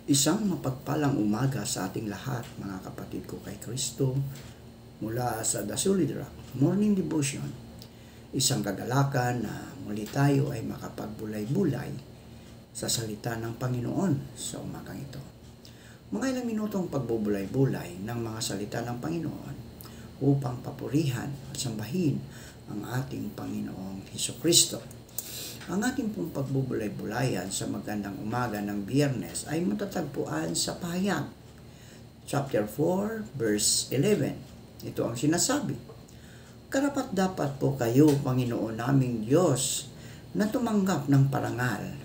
Isang mapagpalang umaga sa ating lahat, mga kapatid ko kay Kristo, mula sa The Solid Rock Morning Devotion. Isang kagalakan na muli tayo ay makapagbulay-bulay sa salita ng Panginoon sa umagang ito. Mga ilang minutong pagbubulay-bulay ng mga salita ng Panginoon upang papurihan at sambahin ang ating Panginoong Hesukristo. Ang ating pong pagbubulay-bulayan sa magandang umaga ng Biyernes ay matatagpuan sa Pahayag, chapter 4, verse 11. Ito ang sinasabi, "Karapat-dapat po kayo, Panginoon naming Diyos, na tumanggap ng parangal,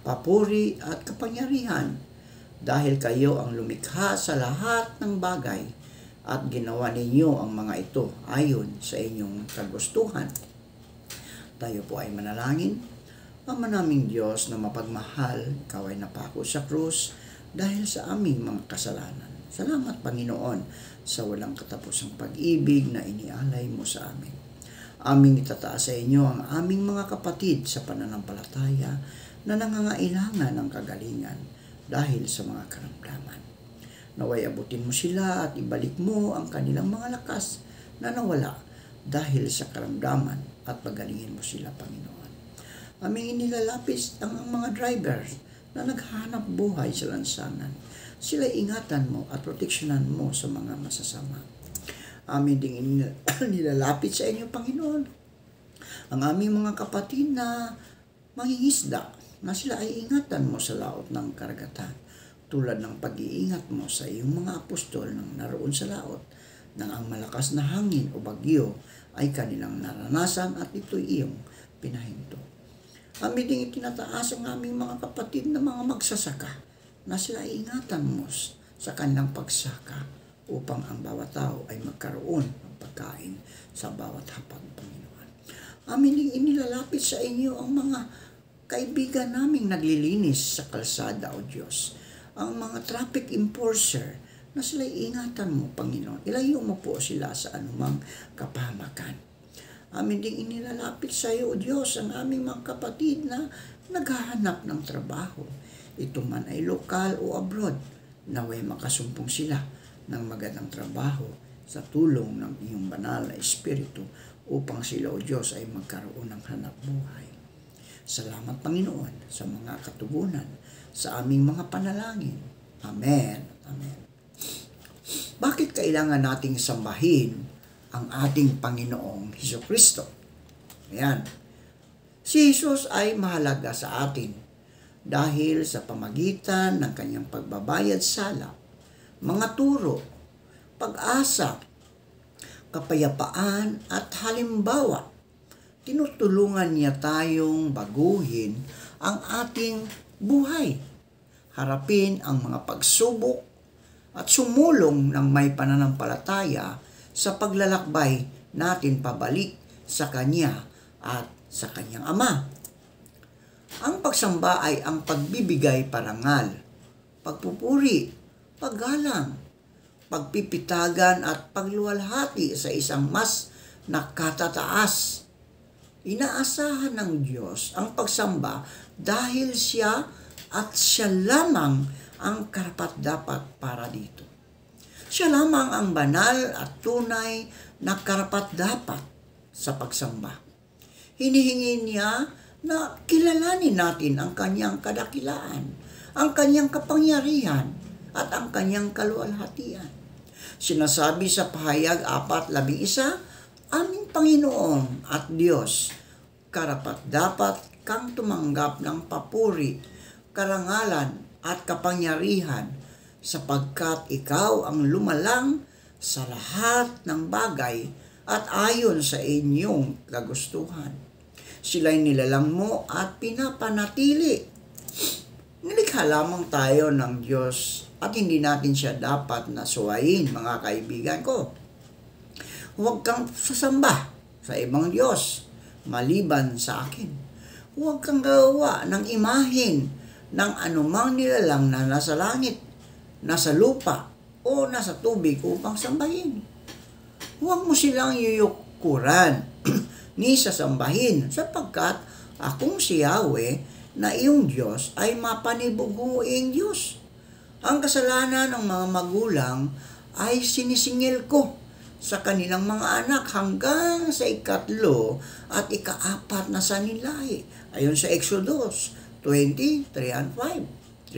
papuri at kapangyarihan, dahil kayo ang lumikha sa lahat ng bagay at ginawa ninyo ang mga ito ayon sa inyong kagustuhan." Tayo po ay manalangin. Ama naming Diyos na mapagmahal, Ikaw ay napako sa krus dahil sa aming mga kasalanan. Salamat, Panginoon, sa walang katapusang pag-ibig na inialay mo sa amin. Aming itataas sa inyo ang aming mga kapatid sa pananampalataya na nangangailangan ng kagalingan dahil sa mga karamdaman. Naway abutin mo sila at ibalik mo ang kanilang mga lakas na nawala dahil sa karamdaman at pagalingin mo sila, Panginoon. Aming inilalapis ang mga drivers na naghahanap buhay sa lansangan. Sila ingatan mo at proteksyonan mo sa mga masasama. Amin ding inilalapit sa inyo, Panginoon, ang aming mga kapatid na mangingisda, na sila ay ingatan mo sa laot ng karagatan, tulad ng pag-iingat mo sa iyong mga apostol nang naroon sa laot, nang ang malakas na hangin o bagyo ay kanilang naranasan at ito'y iyong pinahinto. Amin ding itinataas ang aming mga kapatid na mga magsasaka, na sila ay ingatan mo sa kanilang pagsaka upang ang bawat tao ay magkaroon ng pagkain sa bawat hapag, Panginoon. Amin ding inilalapit sa inyo ang mga kaibigan naming naglilinis sa kalsada, O Diyos. Ang mga traffic enforcer na sila ingatan mo, Panginoon. Ilayo mo po sila sa anumang kapahamakan. Amin ding inilalapit sa iyo, O Diyos, ang aming mga kapatid na naghahanap ng trabaho. Ito man ay lokal o abroad, naway makasumpong sila ng magandang trabaho sa tulong ng iyong banal na Espiritu upang sila, O Diyos, ay magkaroon ng hanap buhay. Salamat, Panginoon, sa mga katugunan sa aming mga panalangin. Amen. Amen. Bakit kailangan nating sambahin ang ating Panginoong Hesukristo? Ayan. Si Jesus ay mahalaga sa atin dahil sa pamagitan ng kanyang pagbabayad sala, mga turo, pag-asa, kapayapaan at halimbawa, tinutulungan niya tayong baguhin ang ating buhay, harapin ang mga pagsubok at sumulong ng may pananampalataya sa paglalakbay natin pabalik sa Kanya at sa Kanyang Ama. Ang pagsamba ay ang pagbibigay parangal, pagpupuri, paggalang, pagpipitagan at pagluwalhati sa isang mas nakatataas. Inaasahan ng Diyos ang pagsamba dahil Siya at Siya lamang ang karapat-dapat para dito. Siya lamang ang banal at tunay na karapat-dapat sa pagsamba. Hinihingi niya na kilalanin natin ang kanyang kadakilaan, ang kanyang kapangyarihan, at ang kanyang kaluwalhatian. Sinasabi sa Pahayag 4:11, "Aming Panginoon at Diyos, karapat-dapat kang tumanggap ng papuri, karangalan at kapangyarihan, sapagkat ikaw ang lumalang sa lahat ng bagay at ayon sa inyong kagustuhan. Sila'y nilalang mo at pinapanatili." Nilikha lamang tayo ng Diyos at hindi natin siya dapat nasuwayin, mga kaibigan ko. Huwag kang sasamba sa ibang Diyos maliban sa akin. Huwag kang gawa ng imahin ng anumang nilalang na nasa langit, nasa lupa, o nasa tubig upang sambahin. Huwag mo silang yuyukuran ni sasambahin, sapagkat akong si Yahweh na iyong Diyos ay mapanibuguing Diyos. Ang kasalanan ng mga magulang ay sinisingil ko sa kanilang mga anak hanggang sa ikatlo at ikaapat na sanilahi. Ayon sa Exodus 20, 3-5.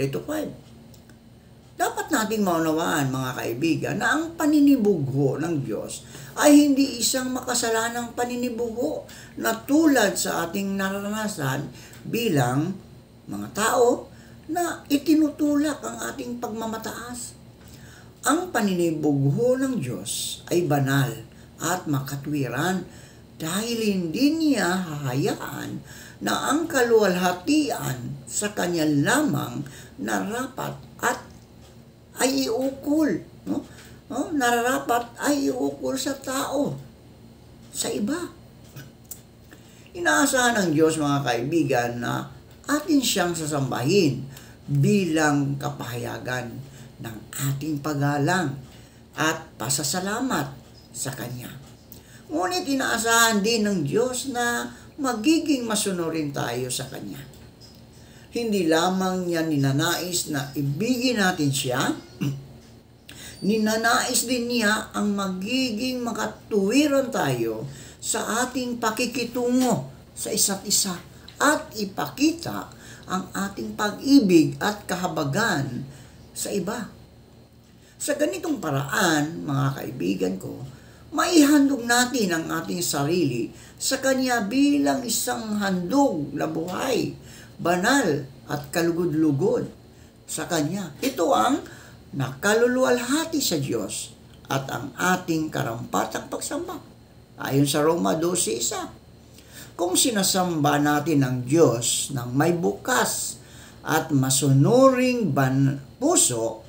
Dapat nating maunawaan, mga kaibigan, na ang paninibugho ng Diyos ay hindi isang makasalanang paninibugho na tulad sa ating naranasan bilang mga tao na itinutulak ang ating pagmamataas. Ang paninibugho ng Diyos ay banal at makatwiran dahil hindi niya hahayaan na ang kaluwalhatian sa kanya lamang narapat at ay iukol. Nararapat ay iukol sa tao, sa iba. Inaasahan ng Diyos, mga kaibigan, na atin siyang sasambahin bilang kapahayagan ng ating paggalang at pasasalamat sa Kanya. Ngunit inaasahan din ng Diyos na magiging masunurin tayo sa Kanya. Hindi lamang niya ninanais na ibigin natin siya, ninanais din niya ang magiging makatuwiran tayo sa ating pakikitungo sa isa't isa at ipakita ang ating pag-ibig at kahabagan sa iba. Sa ganitong paraan, mga kaibigan ko, maihandog natin ang ating sarili sa Kanya bilang isang handog na buhay, banal at kalugod-lugod sa Kanya. Ito ang nakaluluwalhati sa Diyos at ang ating karampatang pagsamba. Ayon sa Roma 12:1. Kung sinasamba natin ang Diyos ng may bukas at masunuring puso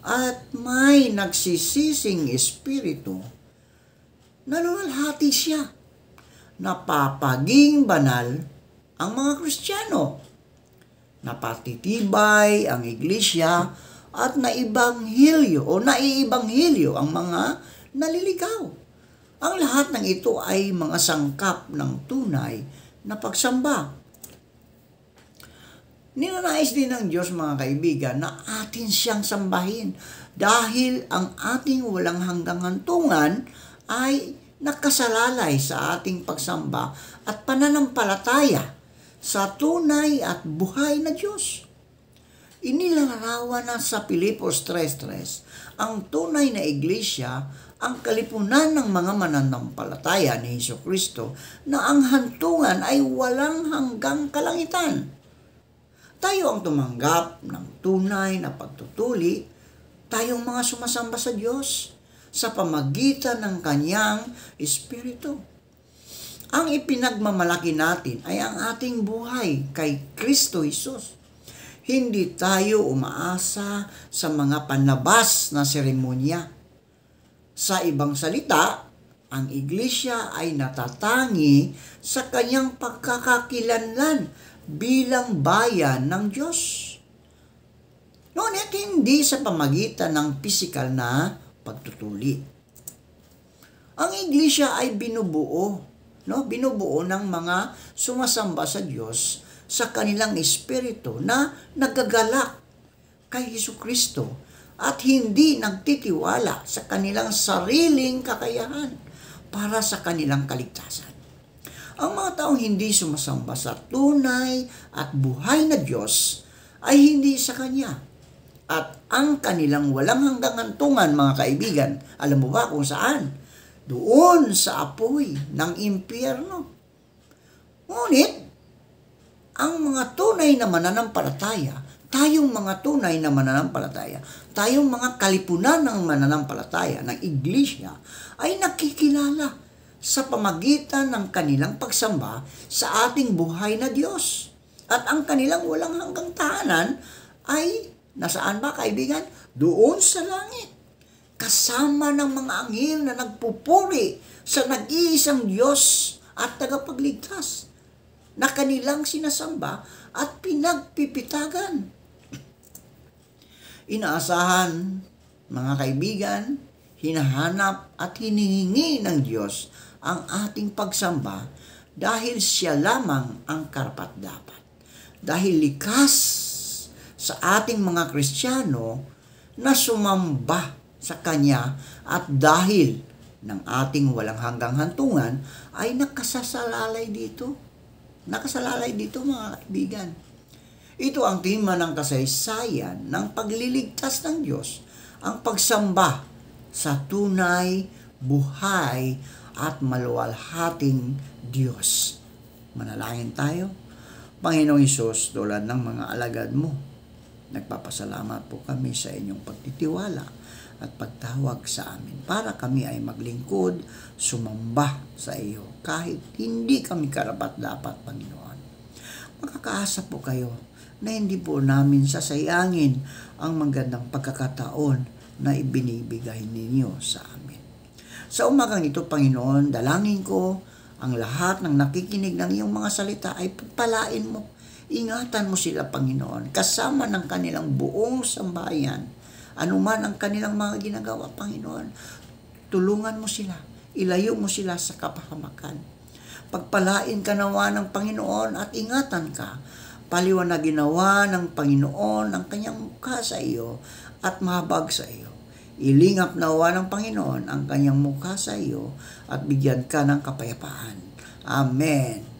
at may nagsisising espiritu, naluwalhati siya. Napapaging banal ang mga Kristiyano. Napatitibay ang iglesia at naiibanghilyo ang mga naliligaw. Ang lahat ng ito ay mga sangkap ng tunay na pagsamba. Ninanais din ng Diyos, mga kaibigan, na atin siyang sambahin dahil ang ating walang hanggang hantungan ay nakasalalay sa ating pagsamba at pananampalataya sa tunay at buhay na Diyos. Inilalarawan na sa Pilipos 3:3 ang tunay na iglesia, ang kalipunan ng mga mananampalataya ni Hesukristo na ang hantungan ay walang hanggang kalangitan. Tayo ang tumanggap ng tunay na pagtutuli, tayong mga sumasamba sa Diyos sa pamagitan ng Kanyang Espiritu. Ang ipinagmamalaki natin ay ang ating buhay kay Kristo Jesus. Hindi tayo umaasa sa mga panlabas na seremonya. Sa ibang salita, ang iglesia ay natatangi sa kanyang pagkakakilanlan bilang bayan ng Diyos. Ngunit hindi sa pamagitan ng pisikal na pagtutuli. Ang iglesia ay binubuo ng mga sumasamba sa Diyos sa kanilang espiritu na nagagalak kay Hesukristo at hindi nagtitiwala sa kanilang sariling kakayahan para sa kanilang kaligtasan. Ang mga taong hindi sumasamba sa tunay at buhay na Diyos ay hindi sa Kanya. At ang kanilang walang hanggang hantungan, mga kaibigan, alam mo ba kung saan? Doon sa apoy ng impyerno. Ngunit, ang mga tunay na mananampalataya, tayong mga tunay na mananampalataya, tayong mga kalipunan ng mananampalataya ng iglesia ay nakikilala sa pamagitan ng kanilang pagsamba sa ating buhay na Diyos. At ang kanilang walang hanggang tahanan ay nasaan ba, kaibigan? Doon sa langit. Kasama ng mga anghel na nagpupuri sa nag-iisang Diyos at tagapagligtas na kanilang sinasamba at pinagpipitagan. Inaasahan, mga kaibigan, hinahanap at hinihingi ng Diyos ang ating pagsamba dahil siya lamang ang karapat-dapat. Dahil likas sa ating mga Kristiyano na sumamba sa Kanya at dahil ng ating walang hanggang hantungan ay nakasalalay dito. Nakasalalay dito mga kaibigan. Ito ang tema ng kasaysayan ng pagliligtas ng Diyos, ang pagsamba sa tunay, buhay at maluwalhating Diyos. Manalangin tayo. Panginoong Hesus, tulad ng mga alagad mo, nagpapasalamat po kami sa inyong pagtitiwala at pagtawag sa amin para kami ay maglingkod, sumamba sa iyo kahit hindi kami karapat-dapat, Panginoon. Makakaasa po kayo na hindi po namin sasayangin ang magandang pagkakataon na ibinibigay ninyo sa amin. Sa umagang ito, Panginoon, dalangin ko ang lahat ng nakikinig ng iyong mga salita ay pagpalain mo. Ingatan mo sila, Panginoon, kasama ng kanilang buong sambahayan. Anuman ang kanilang mga ginagawa, Panginoon, tulungan mo sila. Ilayo mo sila sa kapahamakan. Pagpalain ka nawa ng Panginoon at ingatan ka. Paliwanagin nawa ng Panginoon ang kanyang mukha sa iyo at mahabag sa iyo. Ilingap nawa ng Panginoon ang kanyang mukha sa iyo at bigyan ka ng kapayapaan. Amen.